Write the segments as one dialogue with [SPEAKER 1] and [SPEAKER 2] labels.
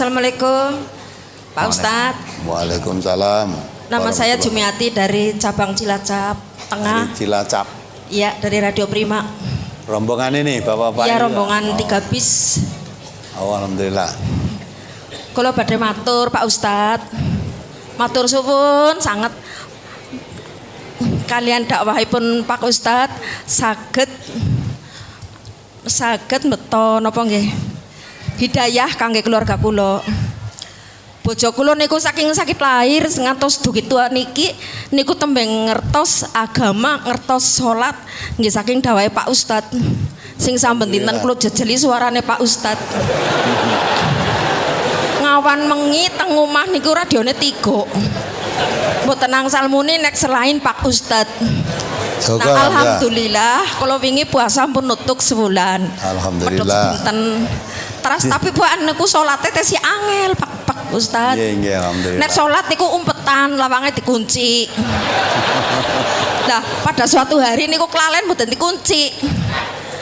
[SPEAKER 1] Assalamualaikum Pak Ustadz.
[SPEAKER 2] Waalaikumsalam.
[SPEAKER 1] Nama saya Jumiati dari cabang Cilacap Tengah.
[SPEAKER 2] Dari Cilacap.
[SPEAKER 1] Iya, dari Radio Prima.
[SPEAKER 2] Rombongan ini bapak-bapak.
[SPEAKER 1] Iya, rombongan 3 bis.
[SPEAKER 2] Oh, alhamdulillah.
[SPEAKER 1] Kalau badhe matur Pak Ustadz, matur suwun sangat kalian dakwahipun Pak Ustadz saged beto napa nggih hidayah kangge keluarga kula. Bojo kula niku saking sakit lahir ngantos dugi tua niki niku tembeng ngertos agama, ngertos salat nggih saking dawahe Pak Ustadz. Sing sampun dinten kula jejeli suarane Pak Ustadz. Ngawan mengi teng omah niku radione 3. Mboten angsal muni nek selain Pak Ustadz. Nah, alhamdulillah kalau wingi puasa pun nutuk sebulan.
[SPEAKER 2] Alhamdulillah.
[SPEAKER 1] Terus tapi bukan niku salate teh si angel Pak Ustadz.
[SPEAKER 2] Nggih, alhamdulillah.
[SPEAKER 1] Nek salat niku umpetan, lawangnya dikunci. Lah pada suatu hari niku kelalen mboten dikunci.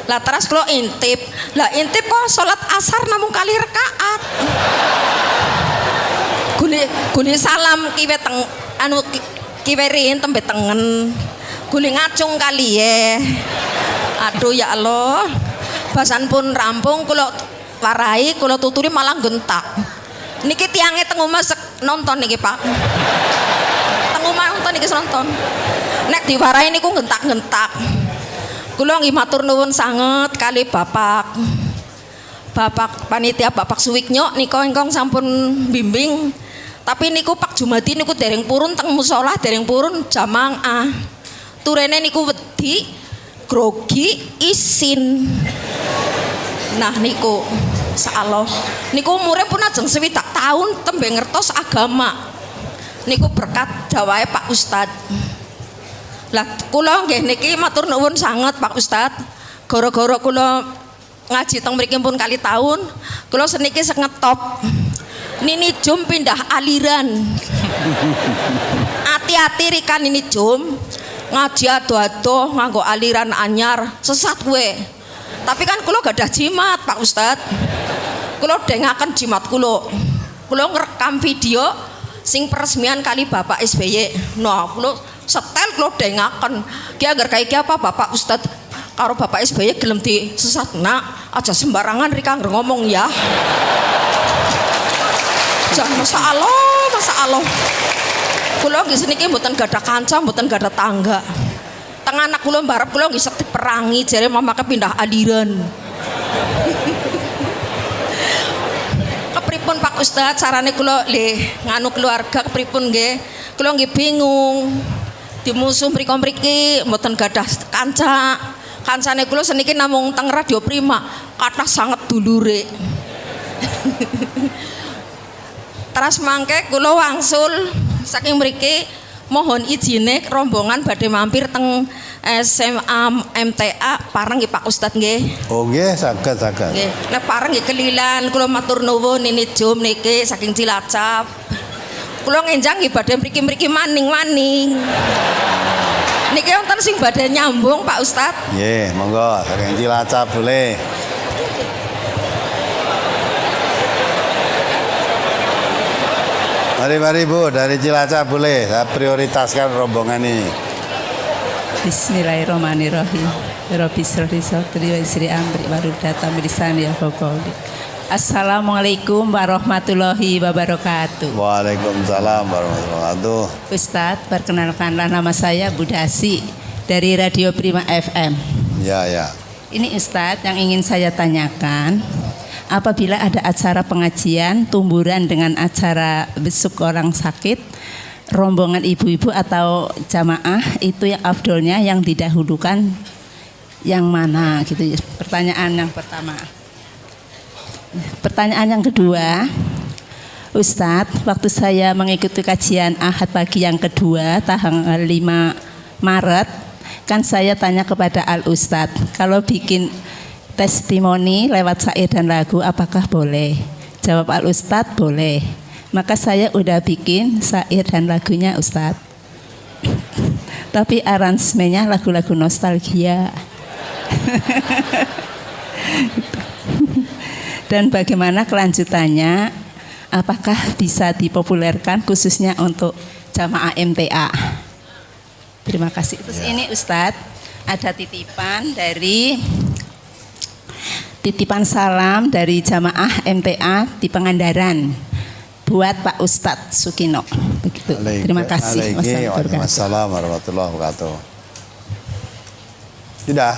[SPEAKER 1] Lah terus kalau intip. Lah intip kok salat asar namung kali rakaat. Guli salam kiwe teng anu kiwe rin tembe tengen. Guli ngacung kali ya. Aduh ya Allah. Basan pun rampung kula warai kula tuturi malah gentak. Niki tiange teng omah nonton niki Pak. Teng omah nonton niki nonton. Nek diwarai niku gentak-gentak. Kula nggih matur nuwun sanget kali Bapak panitia Bapak Suwiknyo nika ingkang sampun bimbing. Tapi niku Pak Jumadi niku dereng purun teng musala, dereng purun jamaah. Turene niku wedi, grogi, isin. Nah niku insyaallah niku umure pun ajeng 60 tahun tembe ngertos agama. Niku berkat dawahe Pak Ustadz. Lah kula nggih niki matur nuwun sanget Pak Ustadz. Gara-gara kula ngaji teng mriki pun kali tahun, kula seniki ngetop. Nini Jum pindah aliran. Hati-hati rika Nini Jum. Ngaji ado-ado nganggo aliran anyar, sesat kowe. Tapi kan kula gadah jimat Pak Ustadz. Kula dengaken jimat kula. Kula ngerekam video sing peresmian kali Bapak SBY. Nah, kula setel kula dengaken. Ki agar kayak apa Bapak Ustadz karo Bapak SBY gelem di sesat nak aja sembarangan rika ngomong ya. Jangan masa Allah. Kula nggih seniki mboten gadah kanca, mboten gadah tangga. Teng anak kula mbarep kula nggih sekti perangi jare mamake pindah aliran. Kepripun Pak Ustadz carane kula nganu keluarga kepripun nggih? Kula nggih bingung. Di musuh mriko-mriki mboten gadah kanca. Kancane kula seniki namung teng Radio Prima, kathah sanget dulure. Teras mangke kula wangsul saking mriki mohon izine rombongan badhe mampir teng SMA MTA pareng nggih Pak Ustadz nggih.
[SPEAKER 2] Oh nggih, saged.
[SPEAKER 1] Nggih, nek pareng nggih kelilan kula matur nuwun Nini Jum niki saking Cilacap. Kula ngenjang nggih badhe mriki-mriki maning-maning. Niki wonten sing badhe nyambung Pak Ustadz.
[SPEAKER 2] Nggih, monggo saking Cilacap boleh. Mari Bu, dari Cilacap boleh. Saya prioritaskan rombongan ini.
[SPEAKER 3] Bismillahirrahmanirrahim. Rabbi shrahli sadri wa yassir amri wahlul 'uqdatam min lisani yafqahu qawli. Assalamualaikum warahmatullahi wabarakatuh.
[SPEAKER 2] Waalaikumsalam warahmatullahi wabarakatuh.
[SPEAKER 3] Ustadz, perkenalkanlah nama saya Budasi dari Radio Prima FM.
[SPEAKER 2] Ya.
[SPEAKER 3] Ini Ustadz yang ingin saya tanyakan. Apabila ada acara pengajian, tumburan dengan acara besuk orang sakit, rombongan ibu-ibu atau jamaah itu yang afdolnya yang didahulukan yang mana gitu ya. Pertanyaan yang pertama. Pertanyaan yang kedua, Ustadz, waktu saya mengikuti kajian Ahad pagi yang kedua tanggal 5 Maret, kan saya tanya kepada Al Ustadz, kalau bikin testimoni lewat syair dan lagu apakah boleh? Jawab Al Ustadz boleh. Maka saya udah bikin syair dan lagunya Ustadz. Tapi aransemennya lagu-lagu nostalgia. Dan bagaimana kelanjutannya? apakah bisa dipopulerkan khususnya untuk jamaah MTA? Terima kasih. Terus ini Ustadz, ada titipan salam dari jamaah MTA di Pangandaran buat Pak Ustadz Sukino. Begitu. Terima kasih.
[SPEAKER 2] Wassalamualaikum warahmatullahi wabarakatuh. Sudah.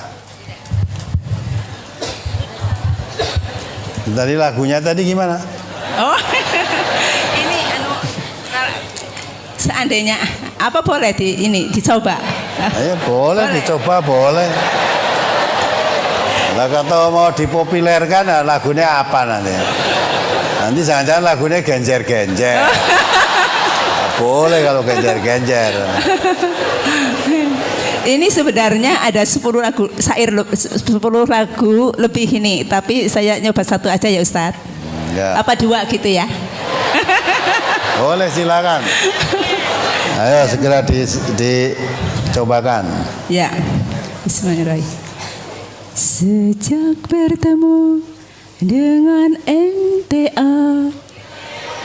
[SPEAKER 2] Tadi lagunya tadi gimana?
[SPEAKER 3] Oh, ini seandainya apa boleh dicoba?
[SPEAKER 2] Ayo boleh dicoba, boleh. Lah kata mau dipopulerkan, nah, lagunya apa nanti? Nanti jangan-jangan lagunya genjer-genjer. Nah, boleh kalau genjer-genjer.
[SPEAKER 3] Ini sebenarnya ada 10 lagu 10 lagu lebih ini, tapi saya nyoba satu aja ya Ustadz.
[SPEAKER 2] Ya.
[SPEAKER 3] Apa 2 gitu ya?
[SPEAKER 2] Boleh, silakan. Ayo segera dicobakan.
[SPEAKER 3] Ya. Bismillahirrahmanirrahim. Sejak bertemu dengan MTA,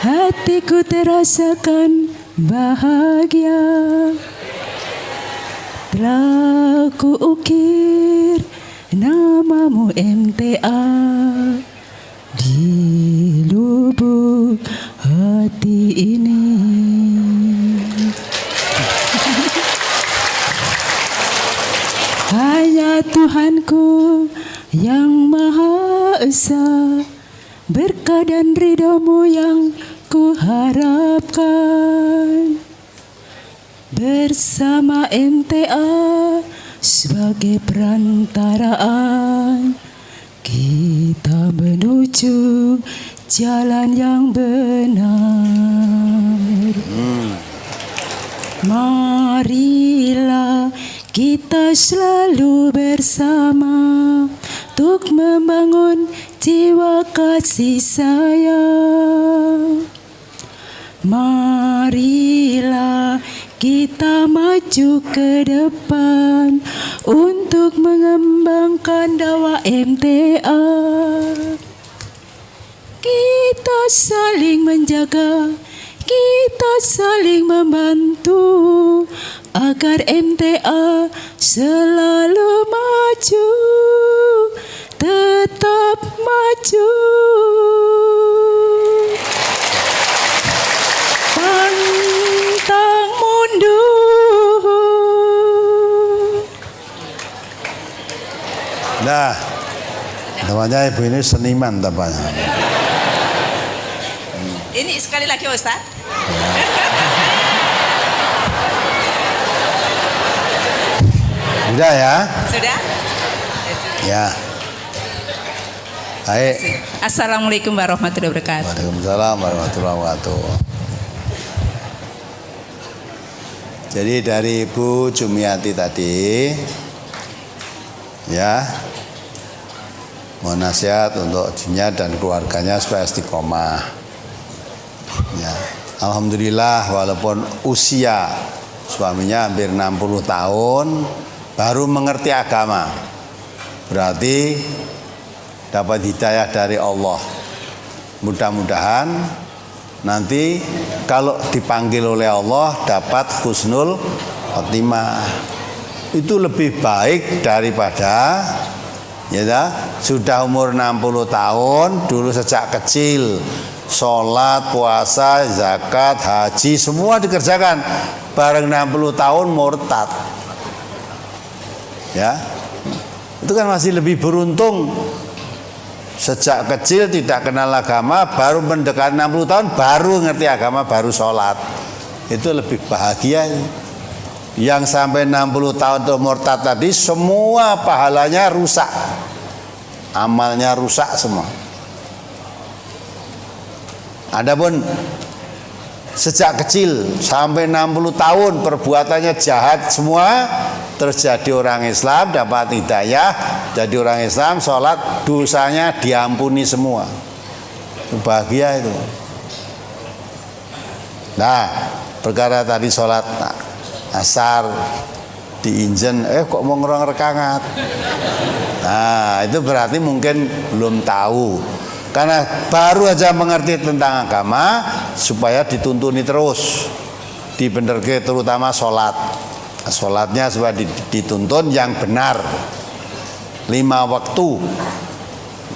[SPEAKER 3] hatiku terasakan bahagia. Telah kuukir namamu MTA di lubuk hati ini. Hanya Tuhanku yang Maha Esa, berkah dan ridho-Mu yang kuharapkan. Bersama MTA sebagai perantaraan, kita menuju jalan yang benar. Marilah kita selalu bersama untuk membangun jiwa kasih sayang. Marilah kita maju ke depan untuk mengembangkan dakwah MTA. Kita saling menjaga, kita saling membantu agar MTA selalu maju, tetap maju. Pantang mundur.
[SPEAKER 2] Nah, namanya ibu ini seniman tampaknya.
[SPEAKER 3] Ini sekali lagi Ustaz.
[SPEAKER 2] Sudah ya?
[SPEAKER 3] Sudah?
[SPEAKER 2] Ya. Baik.
[SPEAKER 3] Assalamualaikum warahmatullahi wabarakatuh.
[SPEAKER 2] Waalaikumsalam warahmatullahi wabarakatuh. Jadi dari Ibu Jumiati tadi, ya, mohon nasihat untuk Jumiat dan keluarganya supaya istiqomah. Ya, alhamdulillah walaupun usia suaminya hampir 60 tahun baru mengerti agama, berarti dapat hidayah dari Allah. Mudah-mudahan nanti kalau dipanggil oleh Allah dapat husnul khotimah. Itu lebih baik daripada ya sudah umur 60 tahun dulu sejak kecil sholat, puasa, zakat, haji semua dikerjakan, bareng 60 tahun murtad. Ya. Itu kan masih lebih beruntung. Sejak kecil tidak kenal agama, baru mendekati 60 tahun baru ngerti agama, baru sholat. Itu lebih bahagia. Yang sampai 60 tahun itu murtad tadi semua pahalanya rusak, amalnya rusak semua. Adapun sejak kecil sampai 60 tahun perbuatannya jahat semua, terus jadi orang Islam, dapat hidayah, jadi orang Islam, sholat, dosanya diampuni semua. Bahagia itu. Nah, perkara tadi sholat asar diinjen, kok mau ngerong rekangat. Nah, itu berarti mungkin belum tahu. Karena baru aja mengerti tentang agama supaya dituntuni terus, dibenerke terutama sholat. Sholatnya supaya dituntun yang benar, 5 waktu.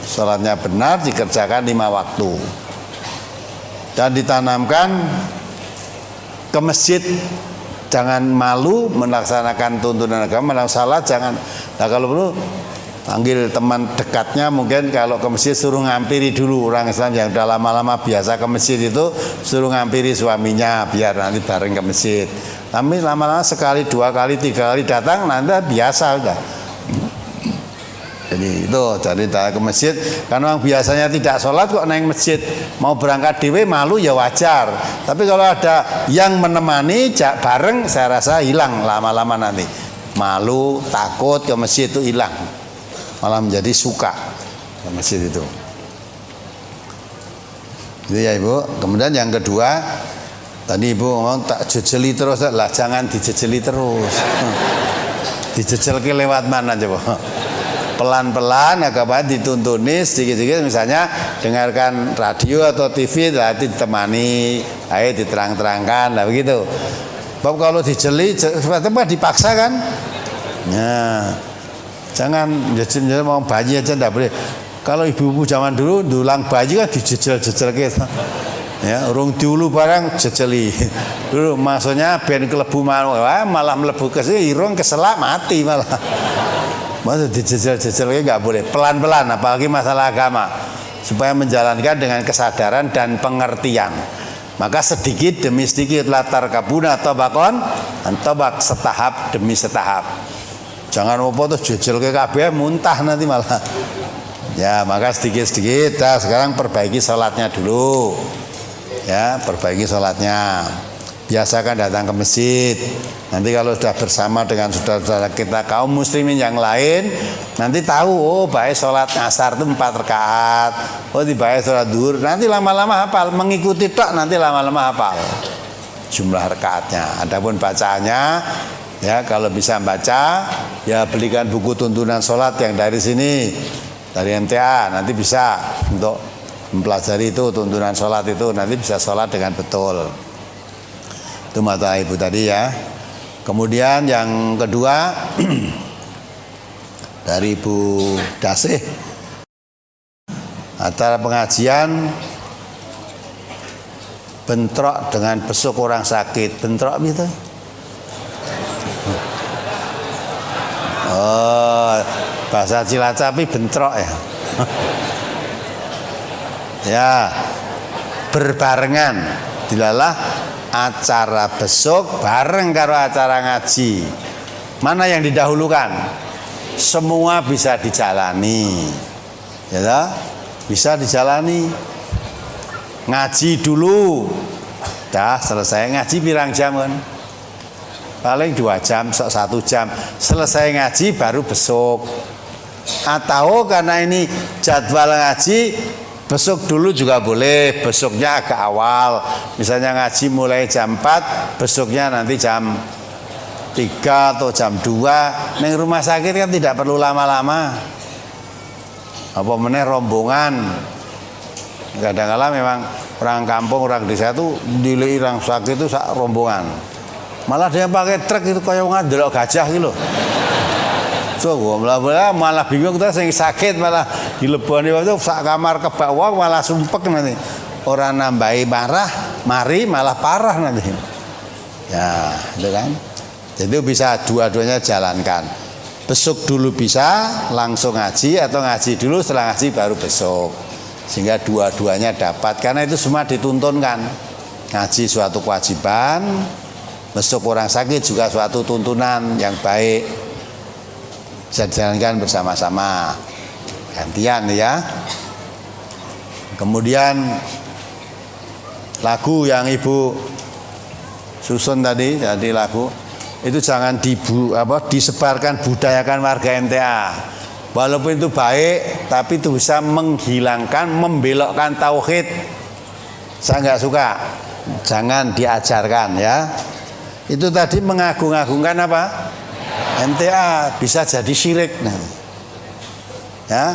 [SPEAKER 2] Sholatnya benar, dikerjakan 5 waktu. Dan ditanamkan ke masjid, jangan malu melaksanakan tuntunan agama. Masalah jangan, nah kalau perlu panggil teman dekatnya, mungkin kalau ke masjid suruh ngampiri dulu. Orang Islam yang udah lama-lama biasa ke masjid itu suruh ngampiri suaminya biar nanti bareng ke masjid. Tapi lama-lama sekali, 2 kali, 3 kali datang nanti biasa udah. Jadi itu, jadi ke masjid. Karena orang biasanya tidak sholat kok naik masjid, mau berangkat dewe malu ya wajar. Tapi kalau ada yang menemani bareng, saya rasa hilang lama-lama nanti. Malu, takut ke masjid itu hilang. Malah menjadi suka ke masjid itu. Itu ya Ibu. Kemudian yang kedua, tadi Ibu ngomong tak jejeli terus, lah jangan dijejeli terus. Dijejelke lewat mana coba? Pelan-pelan agama dituntuni sedikit-sedikit, misalnya dengarkan radio atau TV, nanti ditemani, ayo diterang-terangkan, lah begitu. Sebab kalau dijeli, sebab dipaksa kan? Nah, jangan jejel mau bayi aja tidak boleh. Kalau ibu-ibu zaman dulu dulang bayi kan dijejel-jejel gitu. Ya, urung diulu barang jejeli. Dulu maksudnya ben kelebu malah melebu ke sini, irung keselak mati malah. Maksud dijejel-jejel nggak boleh, pelan-pelan, apalagi masalah agama, supaya menjalankan dengan kesadaran dan pengertian. Maka sedikit demi sedikit, latar kabuna tobakon, tobak setahap demi setahap. Jangan apa tuh jejel ke kabeh muntah nanti malah. Ya, maka sedikit-sedikit. Nah, sekarang perbaiki sholatnya dulu. Ya, perbaiki sholatnya. Biasakan datang ke masjid. Nanti kalau sudah bersama dengan saudara-saudara kita kaum muslimin yang lain, nanti tahu, oh baik sholat asar itu 4 rakaat, oh baik sholat duhur, nanti lama-lama hafal, mengikuti tok nanti lama-lama hafal jumlah rakaatnya. Adapun bacaannya, ya kalau bisa baca, ya belikan buku tuntunan sholat yang dari sini, dari MTA, nanti bisa untuk mempelajari itu tuntunan sholat itu, nanti bisa sholat dengan betul. Itu mata Ibu tadi ya. Kemudian yang kedua dari Ibu Dasih, acara pengajian bentrok dengan besuk orang sakit, bentrok gitu. Oh, bahasa Cilacapi bentrok ya. Ya, berbarengan, dilalah acara besok bareng karo acara ngaji. Mana yang didahulukan? Semua bisa dijalani. Ya, bisa dijalani. Ngaji dulu. Dah selesai ngaji pirang jam kan? Paling 2 jam, 1 jam. Selesai ngaji baru besok. Atau karena ini jadwal ngaji, besok dulu juga boleh, besoknya agak awal. Misalnya ngaji mulai jam 4, besoknya nanti jam 3 atau jam 2. Neng rumah sakit kan tidak perlu lama-lama. Apa meneh rombongan. Kadang-kadang memang orang kampung, orang desa itu dilei orang sakit itu sak rombongan. Malah dia pakai truk itu kayak ngandelok gajah gitu loh. So, malah bingung kita sing sakit malah dileboni waktu sak kamar kebak wong malah sumpek nanti. Orang nambahi marah, mari malah parah nanti. Ya, itu kan. Jadi bisa dua-duanya jalankan. Besok dulu bisa langsung ngaji atau ngaji dulu setelah ngaji baru besok. Sehingga dua-duanya dapat, karena itu semua dituntunkan. Ngaji suatu kewajiban, besok orang sakit juga suatu tuntunan yang baik. Bisa dijalankan bersama-sama, gantian ya. Kemudian lagu yang Ibu susun tadi, jadi lagu itu jangan disebarkan, budayakan warga MTA. Walaupun itu baik, tapi itu bisa menghilangkan, membelokkan tauhid. Saya nggak suka, jangan diajarkan ya. Itu tadi mengagung-agungkan apa? MTA bisa jadi syirik. Nah. Ya,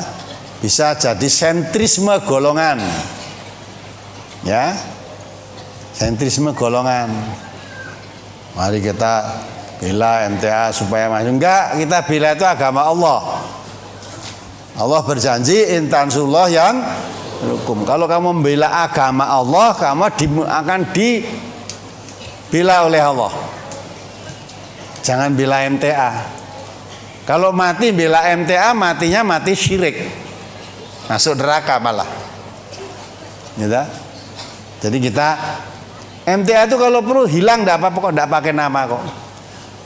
[SPEAKER 2] bisa jadi sentrisme golongan. Ya. Sentrisme golongan. Mari kita bela MTA supaya maju. Enggak, kita bela itu agama Allah. Allah berjanji intansullah yang hukum. Kalau kamu membela agama Allah, kamu akan dibela oleh Allah. Jangan bela MTA. Kalau mati bela MTA, matinya mati syirik, masuk neraka malah. Gitu? Jadi kita MTA itu kalau perlu hilang, tidak apa-apa kok, tidak pakai nama kok.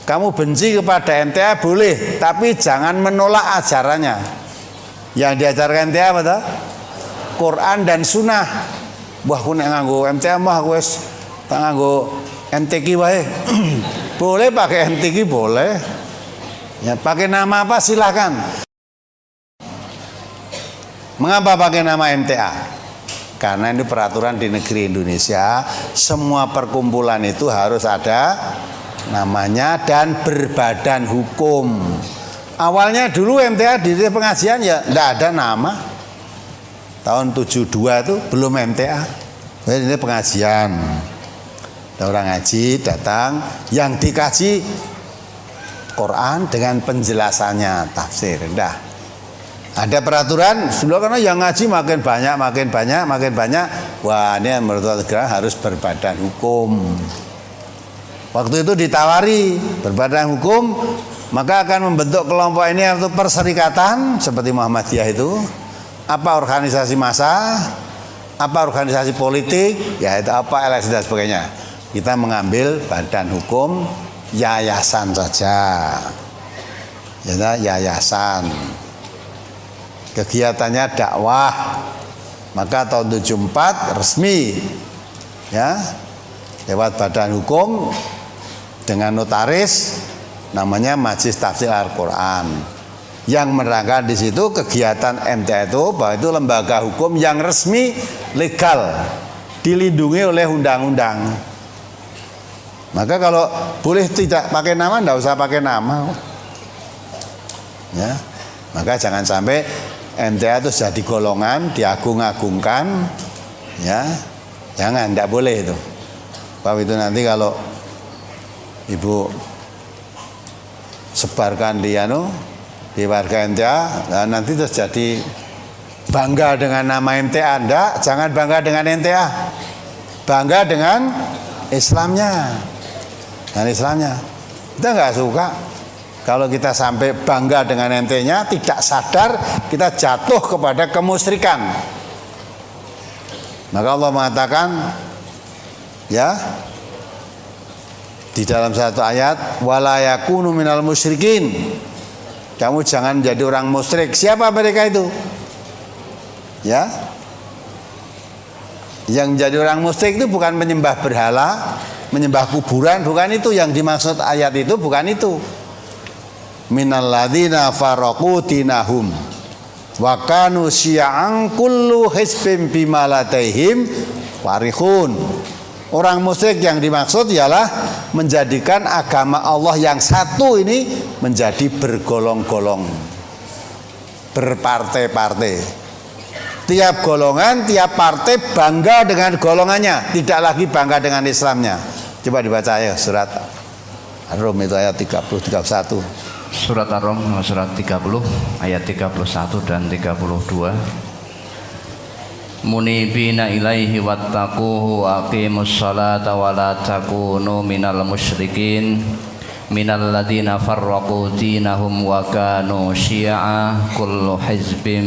[SPEAKER 2] Kamu benci kepada MTA boleh, tapi jangan menolak ajarannya. Yang diajarkan MTA apa tuh? Quran dan Sunnah. Wah, aku nek nganggo MTA mah aku wis tak nganggo MTQ wae. Boleh pakai MTQ boleh. Ya, pakai nama apa silakan. Mengapa pakai nama MTA? Karena ini peraturan di negeri Indonesia, semua perkumpulan itu harus ada namanya dan berbadan hukum. Awalnya dulu MTA di pengajian ya tidak ada nama. Tahun 72 itu belum MTA. Ini pengajian. Ada orang ngaji datang, yang dikaji Quran dengan penjelasannya, tafsir. Dah. Ada peraturan sebelum, karena yang ngaji makin banyak. Wah, ini menurut negara harus berbadan hukum. Waktu itu ditawari berbadan hukum, maka akan membentuk kelompok ini atau perserikatan seperti Muhammadiyah itu, apa organisasi massa, apa organisasi politik, ya itu apa LSD dan sebagainya. Kita mengambil badan hukum yayasan saja, ya yayasan. Kegiatannya dakwah, maka tahun 74 resmi, ya lewat badan hukum dengan notaris. Namanya Majelis Tafsir Al-Quran, yang menerangkan di situ kegiatan MTA itu bahwa itu lembaga hukum yang resmi, legal, dilindungi oleh undang-undang. Maka kalau boleh tidak pakai nama, tidak usah pakai nama. Ya, maka jangan sampai MTA itu jadi golongan, diagung-agungkan, ya, jangan, tidak boleh itu. Sebab itu nanti kalau ibu sebarkan di warga MTA, nah nanti terus jadi bangga dengan nama MTA. Enggak, jangan bangga dengan MTA, bangga dengan Islamnya. Dan Islamnya kita nggak suka kalau kita sampai bangga dengan MTA-nya, tidak sadar kita jatuh kepada kemusyrikan. Maka Allah mengatakan, ya, di dalam satu ayat, wala yakunu minal musyrikin. Kamu jangan jadi orang musyrik. Siapa mereka itu? Ya. Yang jadi orang musyrik itu bukan menyembah berhala, menyembah kuburan, bukan itu yang dimaksud ayat itu, bukan itu. Minal ladzina faraqu dinahum wa kanu syi'an kullu hizbin bima ladaihim farihun. Orang musyrik yang dimaksud ialah menjadikan agama Allah yang satu ini menjadi bergolong-golong, berpartai-partai. Tiap golongan, tiap partai bangga dengan golongannya, tidak lagi bangga dengan Islamnya. Coba dibaca ya surat Ar-Rum itu ayat 30-31.
[SPEAKER 4] Surat Ar-Rum surat 30 ayat 31 dan 32. Munibina ilaihi wattaquhu wa aqimus salata wa la takunu minal musyrikin minal ladzina farraqu dinahum wa kanu syi'a kullu hizbin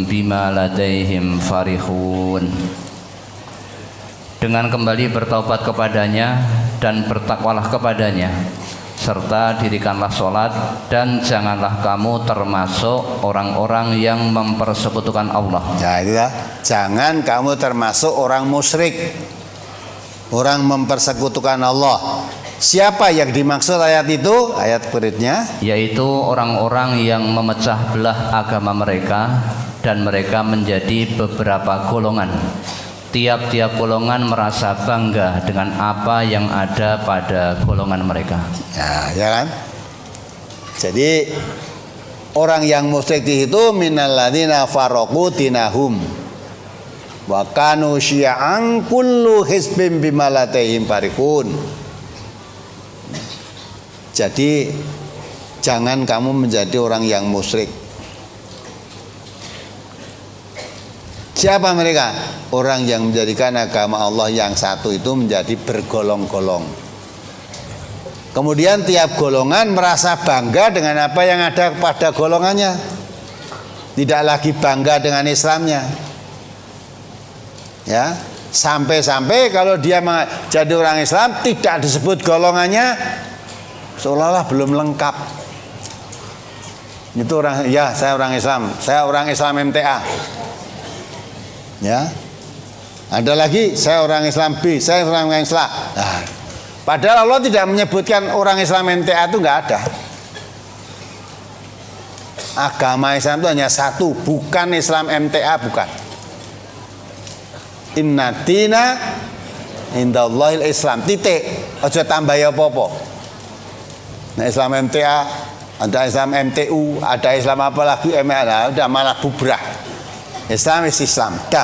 [SPEAKER 4] bima ladaihim farihun. Dengan kembali bertaubat kepadanya dan bertakwalah kepadanya, serta dirikanlah sholat, dan janganlah kamu termasuk orang-orang yang mempersekutukan Allah.
[SPEAKER 2] Ya itu ya. Jangan kamu termasuk orang musyrik, orang mempersekutukan Allah. Siapa yang dimaksud ayat itu? Ayat berikutnya,
[SPEAKER 4] yaitu orang-orang yang memecah belah agama mereka dan mereka menjadi beberapa golongan. Tiap-tiap golongan merasa bangga dengan apa yang ada pada golongan mereka.
[SPEAKER 2] ya kan? Jadi orang yang musyrik itu minalladzina farraqu dinahum wa kanu syi'an kullu hizbin bima ladaihim farihun. Jadi jangan kamu menjadi orang yang musyrik. Siapa mereka? Orang yang menjadikan agama Allah yang satu itu menjadi bergolong-golong. Kemudian tiap golongan merasa bangga dengan apa yang ada pada golongannya. Tidak lagi bangga dengan Islamnya. Ya, sampai-sampai kalau dia jadi orang Islam tidak disebut golongannya, seolah-olah belum lengkap. Itu orang, ya saya orang Islam, saya orang Islam MTA. Ya, ada lagi saya orang Islam B, saya orang Islam. Nah, padahal Allah tidak menyebutkan orang Islam MTA itu nggak ada. Agama Islam itu hanya satu, bukan Islam MTA, bukan. Inna dina indallahil Islam, titik. Ojo tambah ya apa-apa. Nah, Islam MTA, ada Islam MTU, ada Islam apa lagi, udah malah bubrah. Islam is Islam, dah.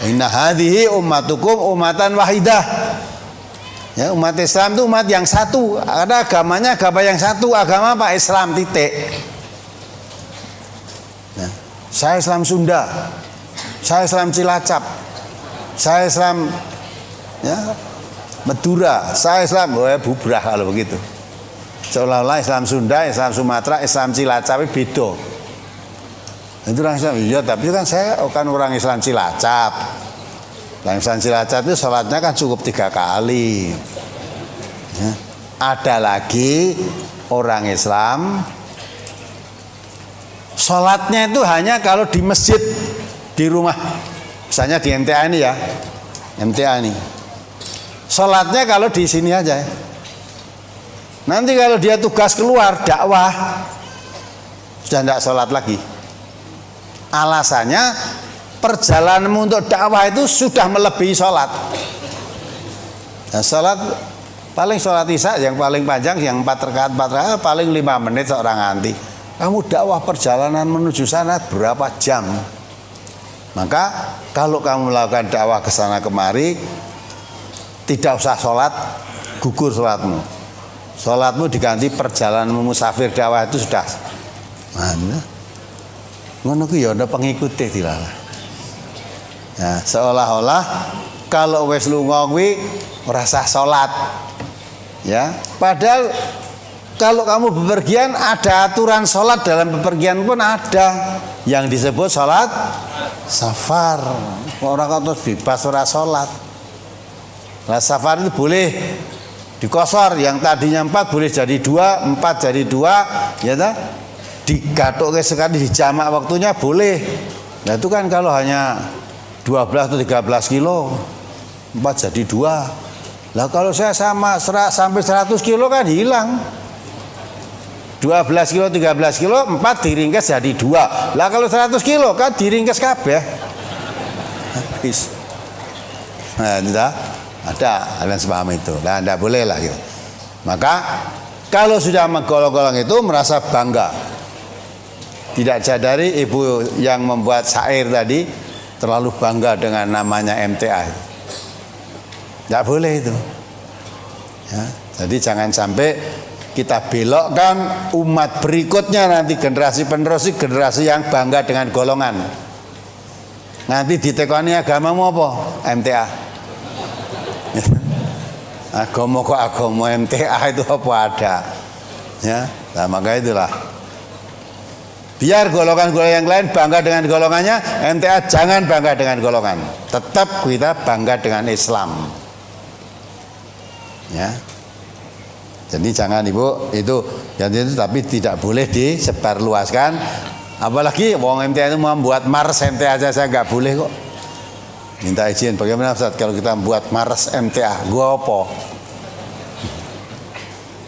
[SPEAKER 2] Inna hadhihi ummatukum ummatan wahidah. Ya, umat Islam itu umat yang satu. Ada agamanya agama yang satu, agama apa? Islam, titik. Nah, saya Islam Sunda, saya Islam Cilacap, saya Islam ya Madura, saya Islam, bubrah kalau begitu. Seolah-olah Islam Sunda, Islam Sumatera, Islam Cilacap itu beda. Itu orang Islam, iya tapi kan saya kan orang Islam Cilacap. Orang Islam Cilacap itu sholatnya kan cukup 3 kali. Ya. Ada lagi orang Islam sholatnya itu hanya kalau di masjid, di rumah. Misalnya di MTA ini ya, MTA ini. Sholatnya kalau di sini aja. Nanti kalau dia tugas keluar dakwah, sudah tidak sholat lagi. Alasannya perjalananmu untuk dakwah itu sudah melebihi sholat. Nah, sholat paling sholat isya yang paling panjang yang 4 rakaat paling 5 menit seorang nganti. Kamu dakwah perjalanan menuju sana berapa jam? Maka kalau kamu melakukan dakwah ke sana kemari, tidak usah sholat, gugur sholatmu. Sholatmu diganti perjalanan musafir dakwah itu sudah mana? Ngono ku ya ana pengikute dilalah. Nah, seolah-olah kalau wis lunga kuwi ora sah salat. Ya, padahal kalau kamu bepergian ada aturan salat dalam bepergian pun ada yang disebut salat safar. Orang kata bebas ora salat. Nah, safar itu boleh dikosor, yang tadinya 4 boleh jadi 2, 4 jadi 2, ya ta? Digatuk sekali dijamak waktunya boleh. Nah itu kan kalau hanya 12 atau 13 kilo 4 jadi 2. Lah kalau saya sampai 100 kilo kan hilang. 12 kilo 13 kilo 4 diringkas jadi 2. Lah kalau 100 kilo kan diringkas kabeh. Habis. Nah tidak ada kalian sepaham itu. Nah tidak boleh lah gitu. Maka kalau sudah menggolong-golong itu merasa bangga. Tidak sadari ibu yang membuat syair tadi terlalu bangga dengan namanya MTA. Tidak boleh itu. Ya, jadi jangan sampai kita belokkan umat berikutnya nanti generasi penerus generasi yang bangga dengan golongan. Nanti ditekoni agamamu apa? MTA. Agama kok agama MTA itu apa ada? Ya, nah maka itulah. Biar golongan-golongan yang lain bangga dengan golongannya, MTA jangan bangga dengan golongan. Tetap kita bangga dengan Islam. Ya. Jadi jangan Ibu itu tapi tidak boleh disebarluaskan. Apalagi wong MTA itu membuat mars MTA aja saya nggak boleh kok. Minta izin bagaimana Ustaz kalau kita membuat mars MTA? Gua apa?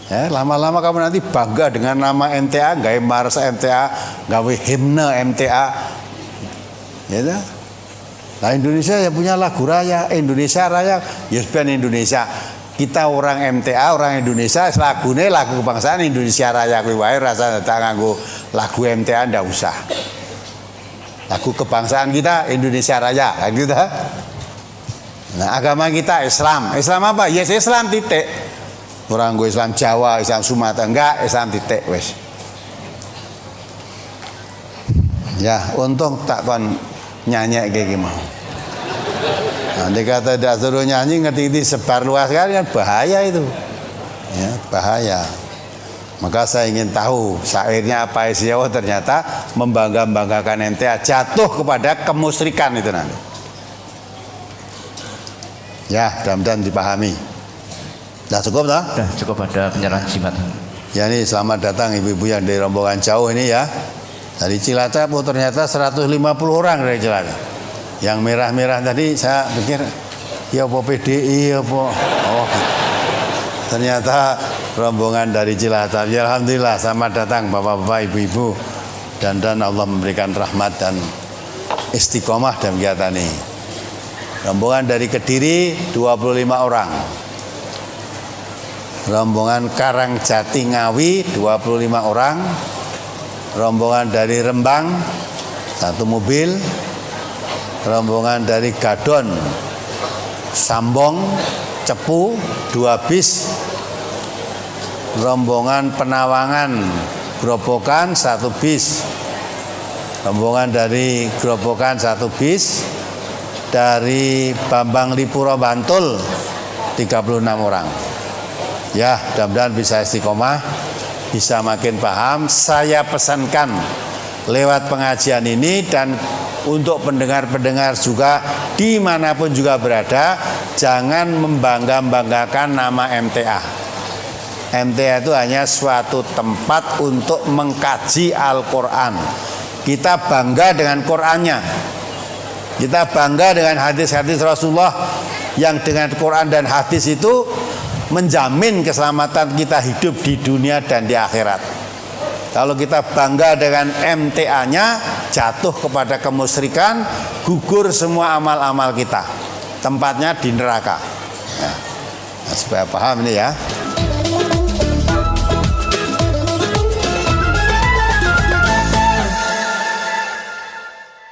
[SPEAKER 2] Ya, lama-lama kamu nanti bangga dengan nama MTA, gawe mars MTA, gawe himne MTA. Ya, nah Indonesia ya punya lagu raya, Indonesia Raya, ya band Indonesia. kita orang MTA, orang Indonesia, lagune lagu kebangsaan Indonesia Raya kuwi wae rasa tak nganggo lagu MTA ndak usah. Lagu kebangsaan kita Indonesia Raya, kan gitu. Nah, agama kita Islam. Islam apa? Yes, Islam titik. Orang gue Islam Jawa, Islam Sumatera, enggak, Islam titik wes. Ya, untung tak kon nyanyi kayak gimana. Nanti kata tidak suruh nyanyi ngerti sebar luas kan bahaya itu. Ya, bahaya. Maka saya ingin tahu syairnya apa isinya. Oh, ternyata membangga-banggakan MTA jatuh kepada kemusyrikan itu nanti. Ya, mudah-mudahan dipahami. Sudah cukup tak?
[SPEAKER 4] Sudah cukup ada penyerahan jimat.
[SPEAKER 2] Ya, ini selamat datang ibu-ibu yang dari rombongan jauh ini ya. Dari Cilacap, oh, ternyata 150 orang dari Cilacap. Yang merah-merah tadi saya pikir ya apa PDI apa. Oh, ternyata rombongan dari Cilacap. Ya, alhamdulillah selamat datang bapak-bapak, ibu-ibu. Dan Allah memberikan rahmat dan istiqomah dalam kegiatan ini. Rombongan dari Kediri 25 orang. Rombongan Karangjati Ngawi 25 orang. Rombongan dari Rembang 1 mobil. Rombongan dari Gadon Sambong Cepu 2 bis. Rombongan Penawangan Grobogan 1 bis. Rombongan dari Grobogan 1 bis. Dari Bambang Lipuro Bantul 36 orang. Ya, mudah-mudahan bisa istiqomah, bisa makin paham. Saya pesankan lewat pengajian ini dan untuk pendengar-pendengar juga dimanapun juga berada, jangan membangga-banggakan nama MTA. MTA itu hanya suatu tempat untuk mengkaji Al-Quran. Kita bangga dengan Qurannya. Kita bangga dengan hadis-hadis Rasulullah yang dengan Quran dan hadis itu menjamin keselamatan kita hidup di dunia dan di akhirat. Kalau kita bangga dengan MTA-nya, jatuh kepada kemusyrikan, gugur semua amal-amal kita. Tempatnya di neraka. Nah, supaya paham ini ya.